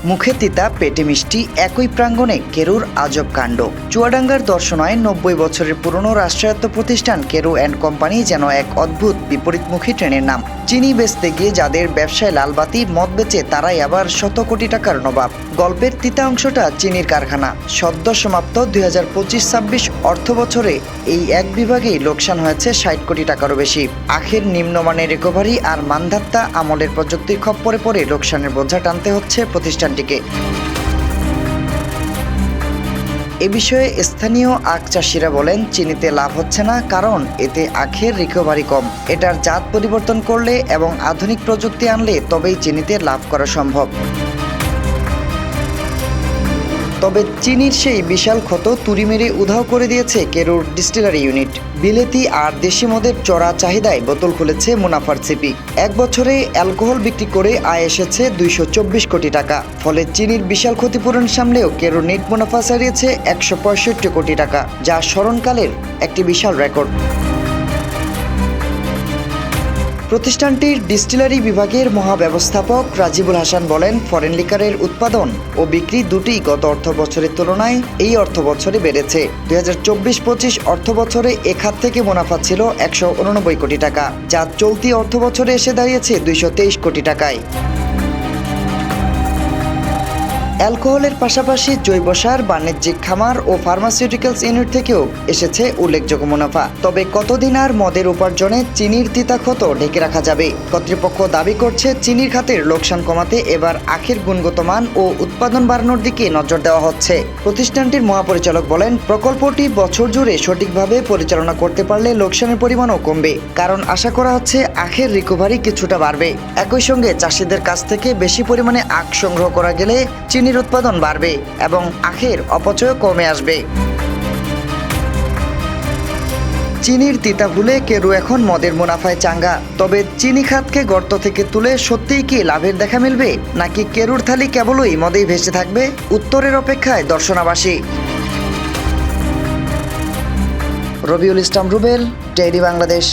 মুখে তিতা পেটে মিষ্টি একই প্রাঙ্গণে কেরুর আজব কাণ্ড। চুয়াডাঙ্গার দর্শনায় ৯০ বছরের পুরনো রাষ্ট্রায়ত্ত প্রতিষ্ঠান কেরু অ্যান্ড কোম্পানি যেন এক অদ্ভুত বিপরীতমুখী ট্রেনের নাম। চিনি বেচতে গিয়ে যাদের ব্যবসায় লালবাতি, মদ বেচে তারাই আবার শত কোটি টাকার নবাব। গল্পের তিতা অংশটা চিনির কারখানা। সদ্য সমাপ্ত ২০২৫-২৬ অর্থ বছরে এই এক বিভাগেই লোকসান হয়েছে ৬০ কোটি টাকারও বেশি। আখের নিম্নমানের রিকভারি আর মান্ধাত্তা আমলের প্রযুক্তির খপ্পরে পড়ে লোকসানের বোঝা টানতে হচ্ছে প্রতিষ্ঠানটিকে। এ বিষয়ে স্থানীয় আখ চাষিরা বলেন, চিনিতে লাভ হচ্ছে না, কারণ এতে আখের রিকভারি কম। এটার জাত পরিবর্তন করলে এবং আধুনিক প্রযুক্তি আনলে তবেই চিনিতে লাভ করা সম্ভব। তবে চিনির সেই বিশাল ক্ষত তুড়ি মেরে উধাও করে দিয়েছে কেরুর ডিস্টিলারি ইউনিট। বিলেতি আর দেশি মদের চড়া চাহিদায় বোতল খুলেছে মুনাফার ছিপি। এক বছরে অ্যালকোহল বিক্রি করে আয় এসেছে ২২৪ কোটি টাকা। ফলে চিনির বিশাল ক্ষতিপূরণ সামলেও কেরুর নেট মুনাফা ছাড়িয়েছে ১৬৫ কোটি টাকা, যা স্মরণকালের একটি বিশাল রেকর্ড। প্রতিষ্ঠানটির ডিস্টিলারি বিভাগের মহাব্যবস্থাপক রাজিবুল হাসান বলেন, ফরেন লিকারের উৎপাদন ও বিক্রি দুটিই গত অর্থ বছরের তুলনায় এই অর্থ বছরে বেড়েছে। ২০২৪-২৫ অর্থ বছরে এ খাত থেকে মুনাফা ছিল ১৮৯ কোটি টাকা, যা চলতি অর্থ বছরে এসে দাঁড়িয়েছে ২২৩ কোটি টাকায়। অ্যালকোহলের পাশাপাশি জৈব সার, বাণিজ্যিক খামার ও ফার্মাসিউটিক্যালস ইউনিট থেকেও এসেছে উল্লেখযোগ্য মুনাফা। তবে কতদিন আর মদের উপার্জনে চিনির তিতা ক্ষত ঢেকে রাখা যাবে? কর্তৃপক্ষ দাবি করছে, চিনির খাতের লোকসান কমাতে এবার আখের গুণগত মান ও উৎপাদন বাড়ানোর দিকে নজর দেওয়া হচ্ছে। প্রতিষ্ঠানটির মহাপরিচালক বলেন, প্রকল্পটি বছর জুড়ে সঠিকভাবে পরিচালনা করতে পারলে লোকসানের পরিমাণও কমবে, কারণ আশা করা হচ্ছে আখের রিকভারি কিছুটা বাড়বে। একই সঙ্গে চাষিদের কাছ থেকে বেশি পরিমাণে আখ সংগ্রহ করা গেলে চিনির উৎপাদন বাড়বে এবং আখের অপচয় কমে আসবে। চিনির তিতা ভুলে কেরু এখন মদের মুনাফায় চাঙ্গা। তবে চিনি খাতকে গর্ত থেকে তুলে সত্যিই কি লাভের দেখা মিলবে, নাকি কেরুর থালি কেবলই মদেই ভেসে থাকবে? উত্তরের অপেক্ষায় দর্শনাবাসী। রবিউল ইসলাম রুবেল, ডেইলি বাংলাদেশ।